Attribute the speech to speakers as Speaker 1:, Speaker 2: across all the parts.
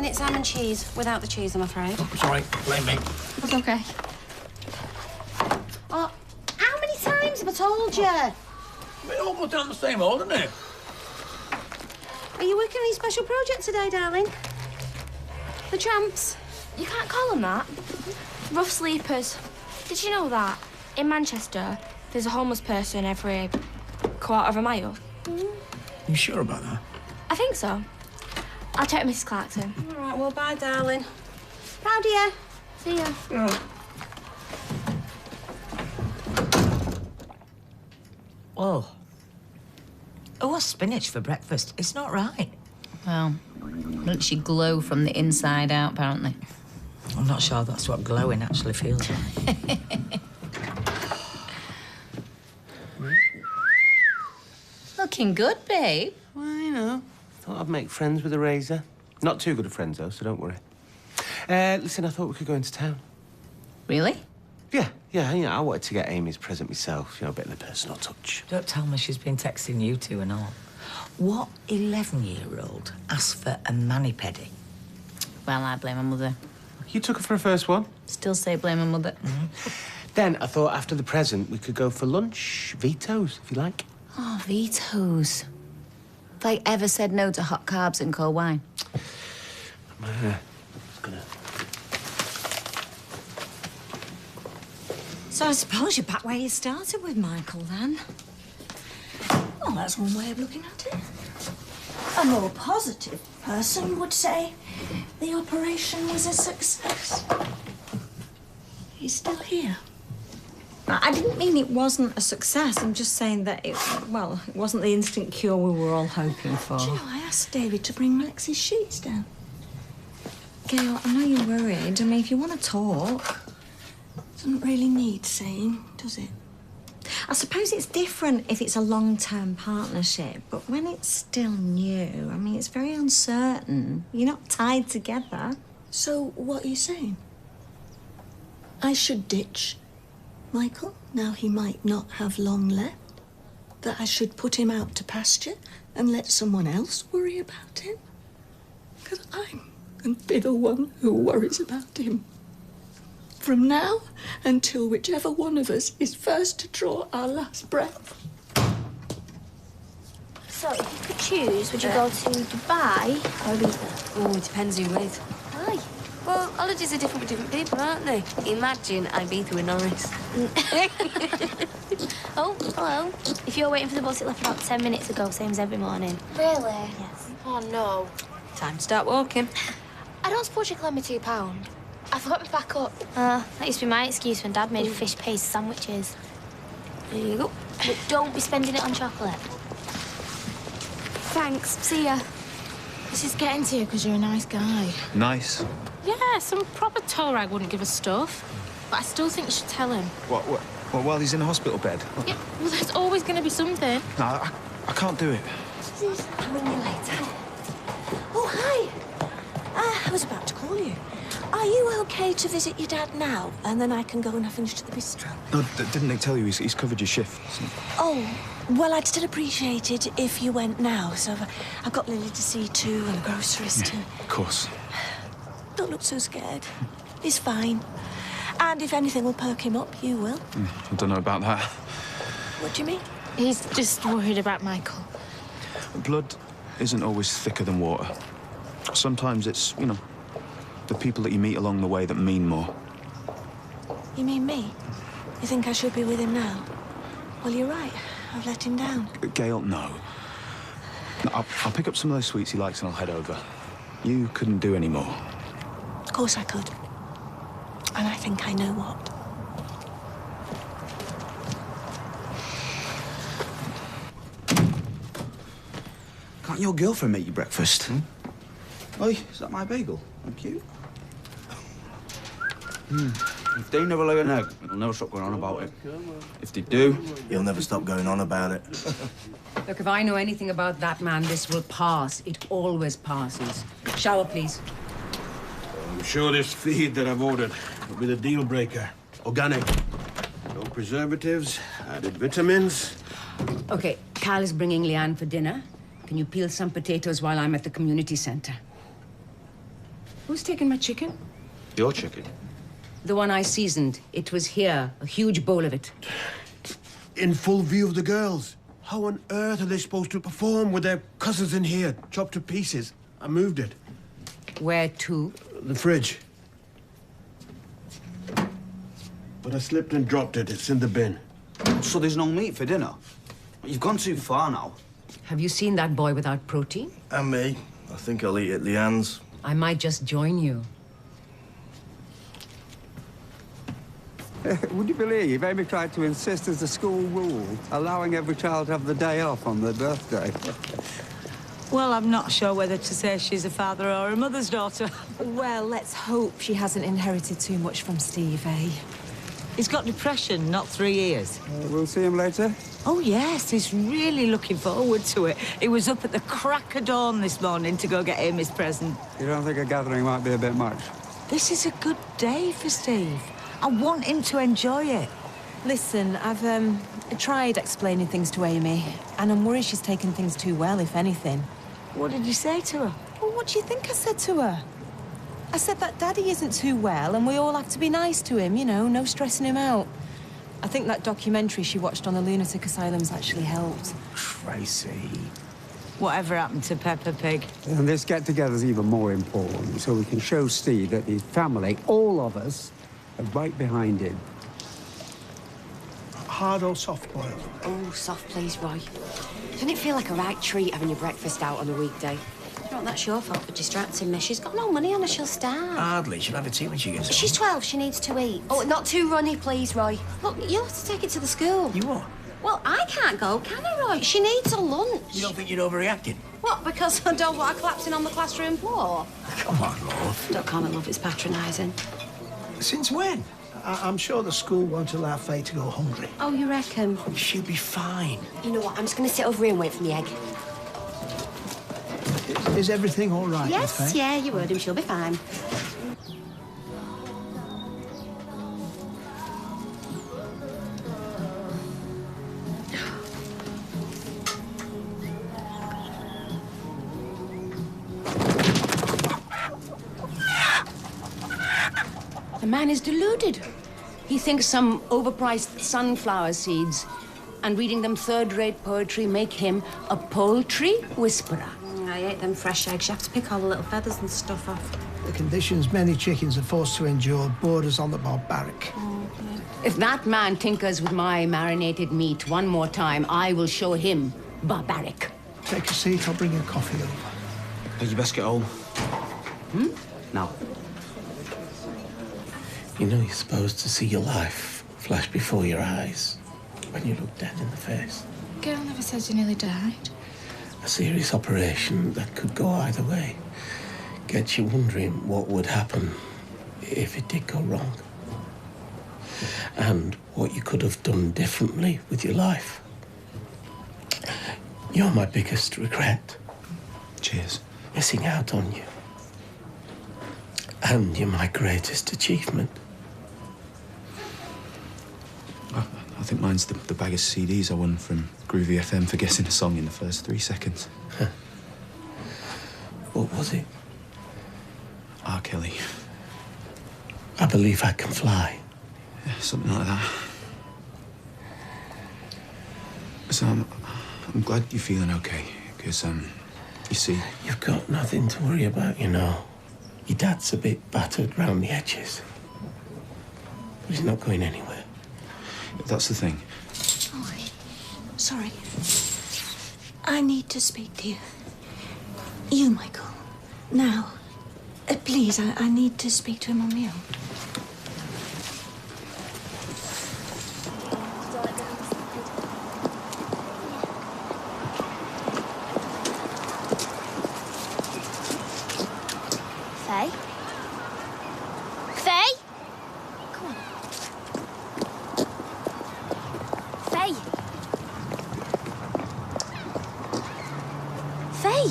Speaker 1: minute salmon cheese, without the cheese, I'm afraid.
Speaker 2: Oh, sorry, blame me.
Speaker 3: It's okay.
Speaker 1: Oh, how many times have I told you?
Speaker 2: It all goes down the same hole, doesn't it?
Speaker 1: Are you working on your special project today, darling? The tramps?
Speaker 3: You can't call them that. Rough sleepers. Did you know that? In Manchester, there's a homeless person every quarter of a mile.
Speaker 2: You sure about that?
Speaker 3: I think so. I'll check with Mrs. Clarkson.
Speaker 1: All right, well, bye, darling. Proud of you.
Speaker 3: See ya.
Speaker 4: Oh. Oh, spinach for breakfast. It's not right.
Speaker 5: Well, makes you glow from the inside out, apparently.
Speaker 4: I'm not sure that's what glowing actually feels like.
Speaker 5: Looking good, babe.
Speaker 6: Well, you know, thought I'd make friends with a razor. Not too good of friends, though, so don't worry. Listen, I thought we could go into town.
Speaker 5: Really?
Speaker 6: Yeah, I wanted to get Amy's present myself, you know, a bit of the personal touch.
Speaker 4: Don't tell me she's been texting you two and all. What 11-year-old asked for a mani-pedi?
Speaker 5: Well, I blame my mother.
Speaker 6: You took her for a first one?
Speaker 5: Still say blame my mother.
Speaker 6: Then I thought after the present we could go for lunch. Vito's, if you like.
Speaker 5: Oh, Vito's. They ever said no to hot carbs and cold wine?
Speaker 7: So I suppose you're back where you started with Michael, then? Well, that's one way of looking at it. A more positive person would say the operation was a success. He's still here. I didn't mean it wasn't a success. I'm just saying that it wasn't the instant cure we were all hoping for.
Speaker 8: Do you know, I asked David to bring Max's sheets down.
Speaker 7: Gail, I know you're worried. I mean, if you want to talk...
Speaker 8: Doesn't really need saying, does it?
Speaker 7: I suppose it's different if it's a long-term partnership, but when it's still new, I mean, it's very uncertain. You're not tied together.
Speaker 8: So, what are you saying? I should ditch Michael, now he might not have long left? That I should put him out to pasture and let someone else worry about him? Because I'm going to be the one who worries about him. From now until whichever one of us is first to draw our last breath.
Speaker 3: So, if you could choose, would you go to Dubai or Ibiza?
Speaker 1: Oh, it depends who with.
Speaker 3: Why?
Speaker 1: Well, holidays are different for different people, aren't they? Imagine Ibiza with Norris.
Speaker 3: Oh, hello. If you're waiting for the bus, it left about 10 minutes ago, same as every morning.
Speaker 9: Really?
Speaker 3: Yes.
Speaker 9: Oh, no.
Speaker 1: Time to start walking.
Speaker 9: I don't suppose you could lend me £2. I forgot my back up.
Speaker 3: That used to be my excuse when Dad made fish paste sandwiches.
Speaker 1: There you go.
Speaker 3: But don't be spending it on chocolate.
Speaker 9: Thanks. See ya.
Speaker 10: This is getting to you because you're a nice guy.
Speaker 11: Nice?
Speaker 10: Yeah, some proper toe rag wouldn't give us stuff. But I still think you should tell him.
Speaker 11: What, while he's in a hospital bed?
Speaker 10: Yeah, well, there's always going to be something.
Speaker 11: No, I can't do it.
Speaker 8: I'll ring you later. Oh, hi. I was about to call you. Are you okay to visit your dad now? And then I can go and have lunch at the bistro?
Speaker 11: No, didn't Nick tell you he's covered your shift?
Speaker 8: Oh, well, I'd still appreciate it if you went now. So I've got Lily to see too and the groceries too.
Speaker 11: Of course.
Speaker 8: Don't look so scared. He's fine. And if anything will perk him up, you will.
Speaker 11: I don't know about that.
Speaker 8: What do you mean?
Speaker 10: He's just worried about Michael.
Speaker 11: Blood isn't always thicker than water. Sometimes it's, you know, the people that you meet along the way that mean more.
Speaker 8: You mean me? You think I should be with him now? Well, you're right. I've let him down.
Speaker 11: Gail, no. I'll pick up some of those sweets he likes and I'll head over. You couldn't do any more.
Speaker 8: Of course I could. And I think I know what.
Speaker 12: Can't your girlfriend make you breakfast? Oi, is that my bagel? Thank you. If they never lay an egg, they'll never stop going on about it. If they do,
Speaker 13: you'll never stop going on about it.
Speaker 14: Look, if I know anything about that man, this will pass. It always passes. Shower, please.
Speaker 13: I'm sure this feed that I've ordered will be the deal breaker. Organic. No preservatives, added vitamins.
Speaker 14: Okay, Cal is bringing Leanne for dinner. Can you peel some potatoes while I'm at the community center? Who's taking my chicken?
Speaker 12: Your chicken?
Speaker 14: The one I seasoned. It was here, a huge bowl of it.
Speaker 13: In full view of the girls. How on earth are they supposed to perform with their cousins in here, chopped to pieces? I moved it.
Speaker 14: Where to?
Speaker 13: The fridge. But I slipped and dropped it. It's in the bin.
Speaker 12: So there's no meat for dinner? You've gone too far now.
Speaker 14: Have you seen that boy without protein?
Speaker 15: And me. I think I'll eat at Leanne's.
Speaker 14: I might just join you.
Speaker 16: Would you believe Amy tried to insist as a school rule, allowing every child to have the day off on their birthday?
Speaker 4: Well, I'm not sure whether to say she's a father or a mother's daughter.
Speaker 17: Well, let's hope she hasn't inherited too much from Steve, eh?
Speaker 4: He's got depression, not 3 years.
Speaker 16: We'll see him later?
Speaker 4: Oh, yes, he's really looking forward to it. He was up at the crack of dawn this morning to go get Amy's present.
Speaker 16: You don't think a gathering might be a bit much?
Speaker 4: This is a good day for Steve. I want him to enjoy it.
Speaker 17: Listen, I've tried explaining things to Amy, and I'm worried she's taken things too well, if anything.
Speaker 4: What did you say to her?
Speaker 17: Well, what do you think I said to her? I said that Daddy isn't too well, and we all have to be nice to him, you know, no stressing him out. I think that documentary she watched on the lunatic asylums actually helped.
Speaker 2: Tracy.
Speaker 4: Whatever happened to Peppa Pig?
Speaker 16: And this get-together's even more important, so we can show Steve that his family, all of us, are right behind him.
Speaker 2: Hard or soft boiled?
Speaker 1: Oh, soft, please, Roy. Doesn't it feel like a right treat having your breakfast out on a weekday? You know, that's your fault for distracting me. She's got no money on her, she'll starve.
Speaker 2: Hardly. She'll have a tea when she gets home.
Speaker 1: She's 12, she needs to eat. Oh, not too runny, please, Roy. Look, you'll have to take it to the school.
Speaker 2: You what?
Speaker 1: Well, I can't go, can I, Roy? She needs a lunch.
Speaker 2: You don't think you're overreacting?
Speaker 1: What, because I don't want her collapsing on the classroom floor?
Speaker 2: Come on, love.
Speaker 1: Don't call me love, it's patronising.
Speaker 2: Since when? I'm sure the school won't allow Faye to go hungry.
Speaker 1: Oh, you reckon?
Speaker 2: She'll be fine.
Speaker 1: You know what, I'm just going to sit over here and wait for the egg.
Speaker 2: Is everything all right?
Speaker 1: Yes,
Speaker 2: with Faye?
Speaker 1: yeah, you heard him, she'll be fine.
Speaker 14: The man is deluded. He thinks some overpriced sunflower seeds and reading them third-rate poetry make him a poultry whisperer.
Speaker 1: I ate them fresh eggs. You have to pick all the little feathers and stuff off.
Speaker 2: The conditions many chickens are forced to endure borders on the barbaric.
Speaker 14: If that man tinkers with my marinated meat one more time, I will show him barbaric.
Speaker 2: Take a seat, I'll bring you coffee over.
Speaker 12: Hey, you best get home. Now.
Speaker 18: You know you're supposed to see your life flash before your eyes when you look dead in the face.
Speaker 3: Girl never says you nearly died.
Speaker 18: A serious operation that could go either way gets you wondering what would happen if it did go wrong. And what you could have done differently with your life. You're my biggest regret.
Speaker 11: Cheers.
Speaker 18: Missing out on you. And you're my greatest achievement.
Speaker 11: I think mine's the bag of CDs I won from Groovy FM for guessing a song in the first 3 seconds.
Speaker 18: What was it?
Speaker 11: R. Kelly.
Speaker 18: I Believe I Can Fly.
Speaker 11: Yeah, something like that. So I'm glad you're feeling okay, because, you see...
Speaker 18: You've got nothing to worry about, you know. Your dad's a bit battered round the edges. But he's not going anywhere.
Speaker 11: That's the thing.
Speaker 8: Sorry. I need to speak to you. You, Michael. Now. Please, I need to speak to him on my own.
Speaker 9: Faye? Faye? Come on. Faye? Faye?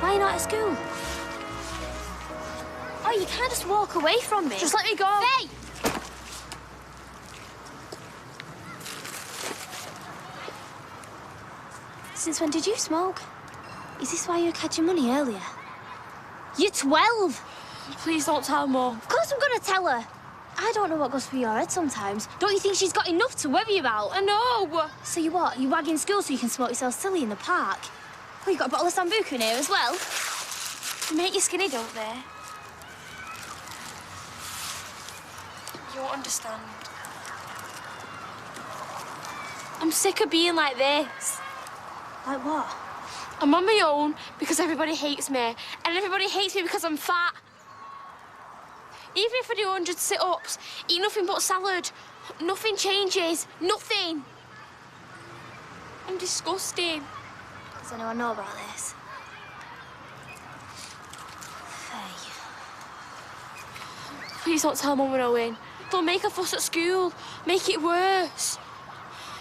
Speaker 9: Why are you not at school? Oh, you can't just walk away from me.
Speaker 3: Just let me go.
Speaker 9: Faye! Since when did you smoke? Is this why you were catching money earlier? You're 12!
Speaker 3: Please don't tell Mum.
Speaker 9: Of course I'm gonna tell her. I don't know what goes through your head sometimes. Don't you think she's got enough to worry about?
Speaker 3: I know.
Speaker 9: So you what? You wagging school so you can smoke yourself silly in the park? Oh, you got a bottle of Sambuca in here as well? They make you skinny, don't they?
Speaker 3: You won't understand. I'm sick of being like this.
Speaker 9: Like what?
Speaker 3: I'm on my own because everybody hates me, and everybody hates me because I'm fat. Even if I do 100 sit-ups, eat nothing but salad, nothing changes. Nothing. I'm disgusting.
Speaker 9: Does anyone know about this? Faye.
Speaker 3: Please don't tell Mum we're Owen. They'll make a fuss at school. Make it worse.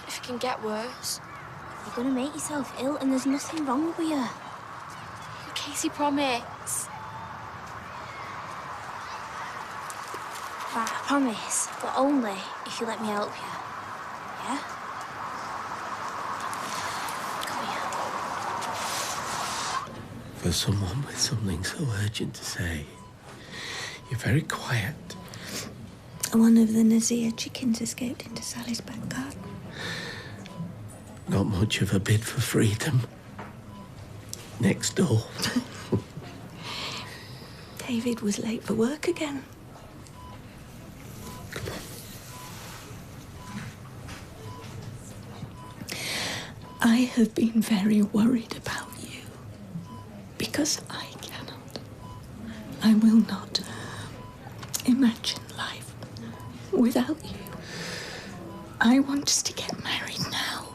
Speaker 3: If it can get worse.
Speaker 9: You're gonna make yourself ill and there's nothing wrong with you.
Speaker 3: Casey, promise.
Speaker 9: Right, I promise. But only if you let me help you. Yeah? Come here.
Speaker 18: For someone with something so urgent to say, you're very quiet.
Speaker 8: One of the Nazir chickens escaped into Sally's back garden.
Speaker 18: Not much of a bid for freedom. Next door.
Speaker 8: David was late for work again. I have been very worried about you because I will not imagine life without you. I want us to get married now,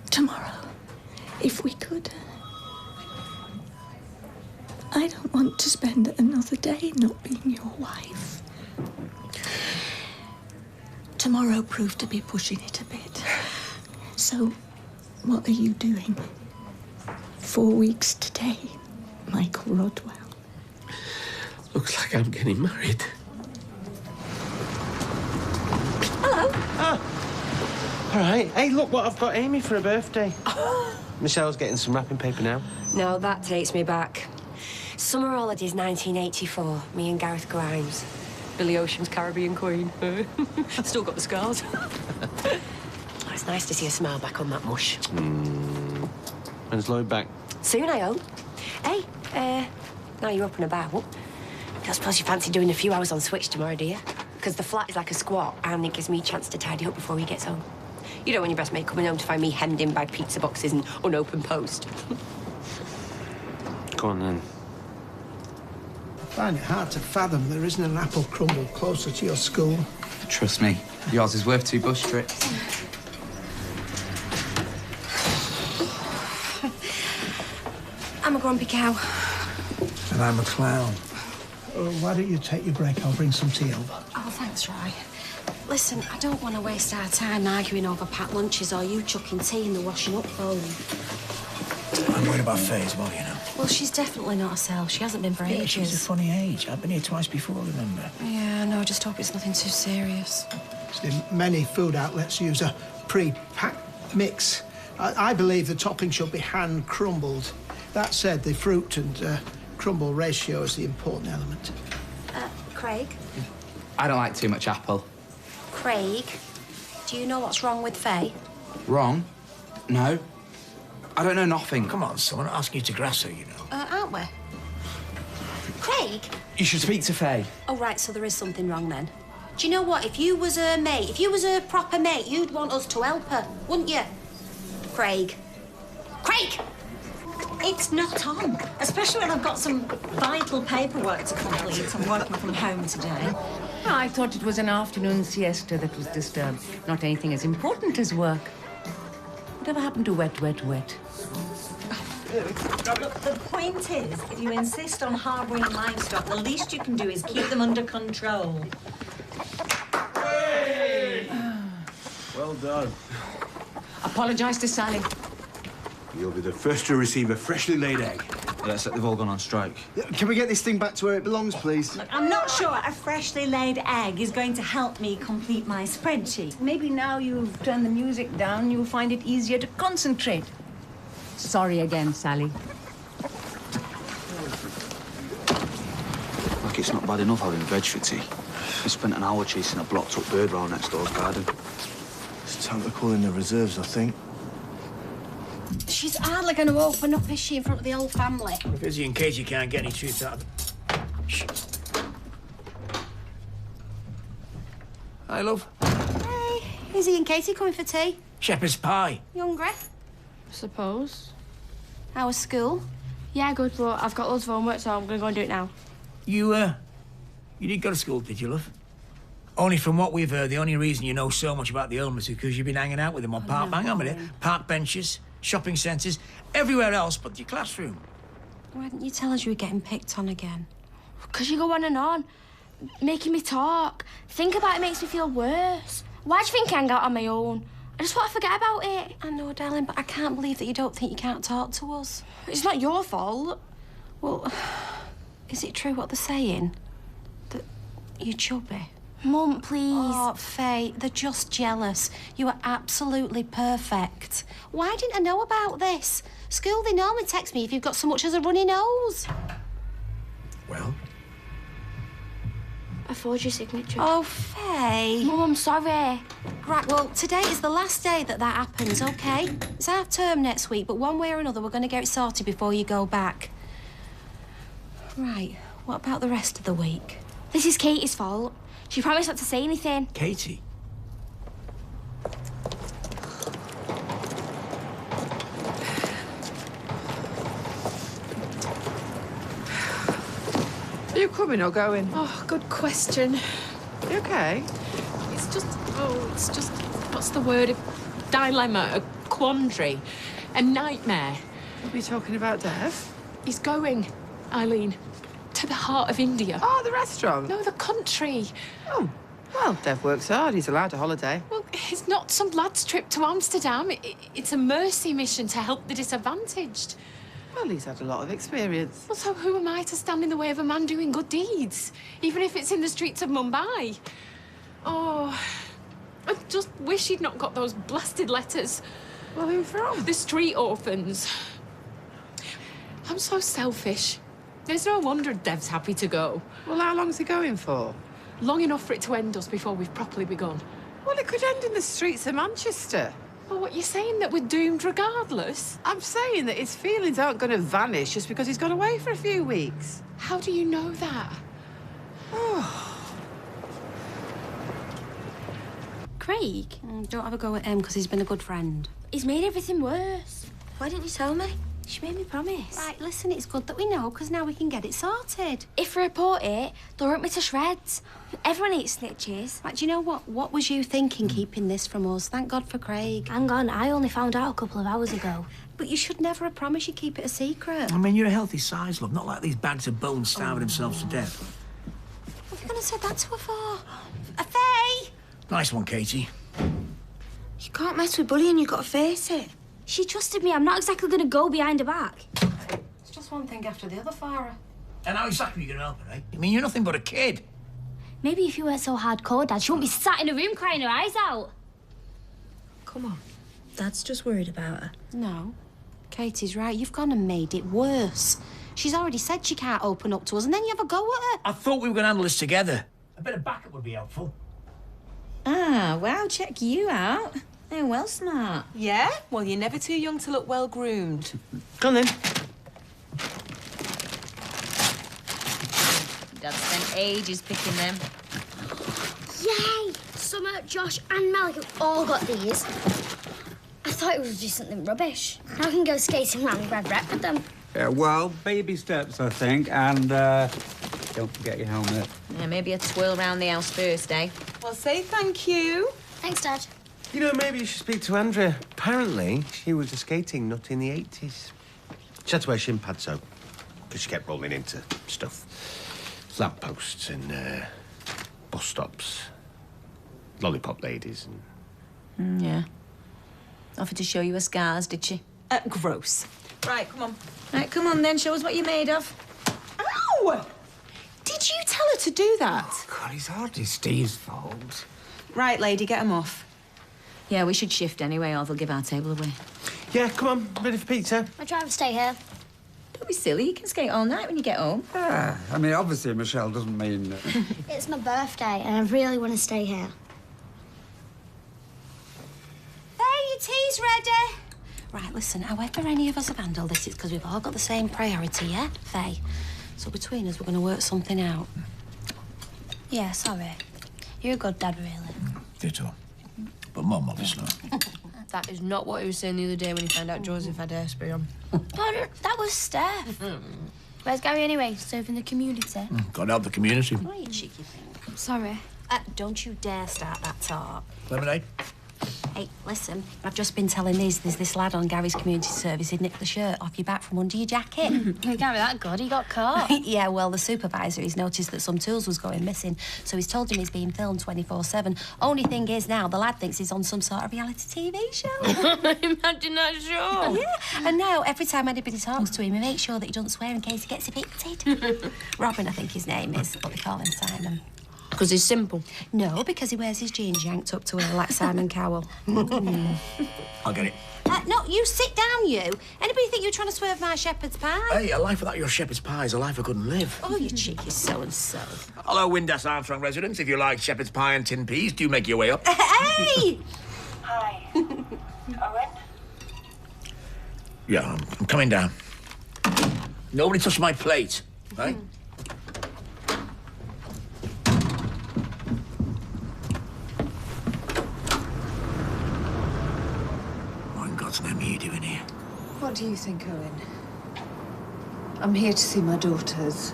Speaker 8: tomorrow, if we could. I don't want to spend another day not being your wife. Tomorrow proved to be pushing it a bit. So, what are you doing? 4 weeks today, Michael Rodwell.
Speaker 18: Looks like I'm getting married.
Speaker 8: Hello.
Speaker 6: Ah. All right. Hey, look what I've got Amy for her birthday. Michelle's getting some wrapping paper now.
Speaker 1: No, that takes me back. Summer holidays 1984. Me and Gareth Grimes. Billy Ocean's Caribbean Queen. Still got the scars. It's nice to see a smile back on that mush.
Speaker 6: When's Lloyd back?
Speaker 1: Soon, I hope. Hey, now you're up and about. I suppose you fancy doing a few hours on Switch tomorrow, do you? Because the flat is like a squat, and it gives me a chance to tidy up before he gets home. You don't want your best mate coming home to find me hemmed in by pizza boxes and unopened post.
Speaker 6: Go on, then.
Speaker 2: I find it hard to fathom there isn't an apple crumble closer to your school.
Speaker 19: Trust me, yours is worth 2 bus trips.
Speaker 1: I'm a grumpy cow.
Speaker 2: And I'm a clown. Why don't you take your break? I'll bring some tea over.
Speaker 1: Oh, thanks, Roy. Listen, I don't want to waste our time arguing over packed lunches or you chucking tea in the washing up bowl.
Speaker 2: I'm worried about Faye as well, you know.
Speaker 1: Well, she's definitely not herself. She hasn't been for ages.
Speaker 2: She's a funny age. I've been here twice before, remember?
Speaker 1: Yeah, no, I just hope it's nothing too serious.
Speaker 2: See, many food outlets use a pre-packed mix. I believe the topping should be hand crumbled. That said, the fruit and crumble ratio is the important element.
Speaker 1: Craig?
Speaker 19: I don't like too much apple.
Speaker 1: Craig, do you know what's wrong with Faye?
Speaker 19: Wrong? No. I don't know nothing.
Speaker 2: Come on, son. Ask you to grass her, you know.
Speaker 1: Aren't we? Craig?
Speaker 19: You should speak to Faye.
Speaker 1: Oh, right, so there is something wrong then. Do you know what? If you was her mate, if you was her proper mate, you'd want us to help her, wouldn't you? Craig. Craig!
Speaker 7: It's not on, especially when I've got some vital paperwork to complete. I'm working from home today.
Speaker 14: I thought it was an afternoon siesta that was disturbed, not anything as important as work. Whatever happened to wet, wet, wet?
Speaker 7: Look, the point is, if you insist on harbouring livestock, the least you can do is keep them under control.
Speaker 13: Hey! Well done.
Speaker 14: Apologise to Sally.
Speaker 13: You'll be the first to receive a freshly laid egg.
Speaker 12: Yeah, except they've all gone on strike.
Speaker 15: Can we get this thing back to where it belongs, please?
Speaker 7: Look, I'm not sure a freshly laid egg is going to help me complete my spreadsheet.
Speaker 14: Maybe now you've turned the music down, you'll find it easier to concentrate. Sorry again, Sally.
Speaker 12: Like it's not bad enough having veg for tea. We spent an hour chasing a blocked-up bird round next door's garden.
Speaker 15: It's time to call in the reserves, I think.
Speaker 1: She's hardly going to open up, is she, in front of the whole family?
Speaker 20: Busy in case you can't get any truth out of them. Shh. Hi, love.
Speaker 1: Hey, Izzy and Katie coming for tea?
Speaker 20: Shepherd's pie.
Speaker 1: You hungry?
Speaker 3: Suppose.
Speaker 1: How was school?
Speaker 3: Yeah, good, but I've got loads of homework, so I'm going to go and do it now.
Speaker 20: You did go to school, did you, love? Only from what we've heard, the only reason you know so much about the Ulmers is because you've been hanging out with them on hang on a minute, park benches, shopping centres, everywhere else but your classroom.
Speaker 1: Why didn't you tell us you were getting picked on again?
Speaker 3: Because you go on and on, making me talk. Think about it makes me feel worse. Why do you think I hang out on my own? I just want to forget about it.
Speaker 1: I know, darling, but I can't believe that you don't think you can't talk to us.
Speaker 3: It's not your fault.
Speaker 1: Well, is it true what they're saying? That you're chubby?
Speaker 3: Mum, please.
Speaker 1: Oh, Faye, they're just jealous. You are absolutely perfect. Why didn't I know about this? School, they normally text me if you've got so much as a runny nose.
Speaker 20: Well?
Speaker 3: I forged your signature.
Speaker 1: Oh, Faye.
Speaker 3: Mum, I'm sorry.
Speaker 1: Right, well, today is the last day that happens, OK? It's our term next week, but one way or another, we're going to get it sorted before you go back. Right, what about the rest of the week?
Speaker 3: This is Katie's fault. She promised not to say anything.
Speaker 20: Katie?
Speaker 17: Are you coming or going?
Speaker 10: Oh, good question.
Speaker 17: You okay?
Speaker 10: It's just, what's the word? A dilemma, a quandary, a nightmare.
Speaker 17: What are you talking about, Dev?
Speaker 10: He's going, Eileen, to the heart of India.
Speaker 17: Oh, the restaurant?
Speaker 10: No, the country.
Speaker 17: Oh, well, Dev works hard. He's allowed a holiday.
Speaker 10: Well, it's not some lad's trip to Amsterdam. It's a mercy mission to help the disadvantaged.
Speaker 17: Well, he's had a lot of experience.
Speaker 10: Well, so who am I to stand in the way of a man doing good deeds? Even if it's in the streets of Mumbai. Oh, I just wish he'd not got those blasted letters.
Speaker 17: Well, who from?
Speaker 10: The street orphans. I'm so selfish. There's no wonder Dev's happy to go.
Speaker 17: Well, how long's he going for?
Speaker 10: Long enough for it to end us before we've properly begun.
Speaker 17: Well, it could end in the streets of Manchester.
Speaker 10: Well, what, you're saying that we're doomed regardless?
Speaker 17: I'm saying that his feelings aren't going to vanish just because he's gone away for a few weeks.
Speaker 10: How do you know that?
Speaker 1: Craig? Don't have a go at him because he's been a good friend.
Speaker 3: He's made everything worse. Why didn't you tell me?
Speaker 1: She made me promise. Right, listen, it's good that we know because now we can get it sorted.
Speaker 3: If I report it, they'll rip me to shreds. Everyone eats snitches.
Speaker 1: Like, do you know what? What was you thinking keeping this from us? Thank God for Craig.
Speaker 3: Hang on, I only found out a couple of hours ago.
Speaker 1: But you should never have promised you keep it a secret.
Speaker 20: I mean, you're a healthy size, love, not like these bags of bones starving themselves to death.
Speaker 1: What are you going to say that to her for? A Faye!
Speaker 20: Nice one, Katie.
Speaker 3: You can't mess with bullying, you've got to face it. She trusted me, I'm not exactly going to go behind her back.
Speaker 1: It's just one thing after the other, Farah.
Speaker 20: And how exactly are you going to help her, eh? I mean, you're nothing but a kid.
Speaker 3: Maybe if you weren't so hardcore, Dad, she wouldn't be sat in a room crying her eyes out.
Speaker 7: Come on. Dad's just worried about her.
Speaker 1: No. Katie's right. You've gone and made it worse. She's already said she can't open up to us, and then you have a go at her.
Speaker 20: I thought we were going to handle this together. A bit of backup would be helpful.
Speaker 7: Ah, wow, check you out. They're well smart.
Speaker 17: Yeah? Well, you're never too young to look well-groomed.
Speaker 6: Come on, then.
Speaker 5: Dad spent ages picking them.
Speaker 9: Yay! Summer, Josh and Malik have all got these. I thought it was just something rubbish. Now I can go skating around Red Rep with them.
Speaker 16: Yeah, well, baby steps, I think, and don't forget your helmet.
Speaker 5: Yeah, maybe a twirl round the house first, eh?
Speaker 17: Well, say thank you.
Speaker 9: Thanks, Dad.
Speaker 6: You know, maybe you should speak to Andrea. Apparently, she was a skating nut in the 80s. She had to wear shin pads, though, because she kept rolling into stuff. Lampposts and bus stops. Lollipop ladies and...
Speaker 5: Yeah. Offered to show you her scars, did she?
Speaker 17: Gross.
Speaker 7: Right, come on. Right, come on then. Show us what you're made of.
Speaker 17: Ow! Did you tell her to do that?
Speaker 20: God, it's hardly Steve's fault.
Speaker 7: Right, lady, get them off. Yeah, we should shift anyway, or they'll give our table away.
Speaker 6: Yeah, come on. Ready for pizza?
Speaker 9: I'd rather stay here.
Speaker 7: Don't be silly. You can skate all night when you get home.
Speaker 16: Yeah, I mean, obviously, Michelle doesn't mean...
Speaker 9: It's my birthday, and I really want to stay here.
Speaker 1: Hey, your tea's ready. Right, listen, however any of us have handled this, it's because we've all got the same priority, yeah, Faye? So between us, we're going to work something out.
Speaker 9: Yeah, sorry. You're a good dad, really.
Speaker 20: Ditto. But Mum, obviously.
Speaker 10: That is not what he was saying the other day when he found out Joseph had hairspray on.
Speaker 9: Oh, that was Steph. Where's Gary anyway? Serving the community.
Speaker 20: Gotta help the community.
Speaker 1: What are you cheeky thing?
Speaker 9: Sorry.
Speaker 1: Don't you dare start that talk.
Speaker 20: Lemonade?
Speaker 1: Hey, listen, I've just been telling Liz there's this lad on Gary's community service who'd nicked the shirt off your back from under your jacket.
Speaker 9: Gary, that good? He got caught.
Speaker 1: Yeah, well, the supervisor, he's noticed that some tools was going missing, so he's told him he's being filmed 24/7. Only thing is now, the lad thinks he's on some sort of reality TV show.
Speaker 10: Imagine that show.
Speaker 1: Yeah, and now every time anybody talks to him, he makes sure that he doesn't swear in case he gets evicted. Robin, I think his name is, but they call him Simon.
Speaker 10: Because he's simple.
Speaker 1: No, because he wears his jeans yanked up to her like Simon Cowell.
Speaker 20: I'll get it.
Speaker 1: No, you sit down, you. Anybody think you're trying to swerve my shepherd's pie?
Speaker 20: Hey, a life without your shepherd's pie is a life I couldn't live.
Speaker 1: Oh, you cheeky so-and-so.
Speaker 20: Hello, Windass Armstrong residents. If you like shepherd's pie and tin peas, do make your way up.
Speaker 1: Hey!
Speaker 21: Hi. Owen?
Speaker 20: Yeah, I'm coming down. Nobody touch my plate, right? What in God's name are you doing here?
Speaker 17: What do you think, Owen? I'm here to see my daughters.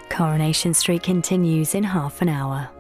Speaker 22: Coronation Street continues in half an hour.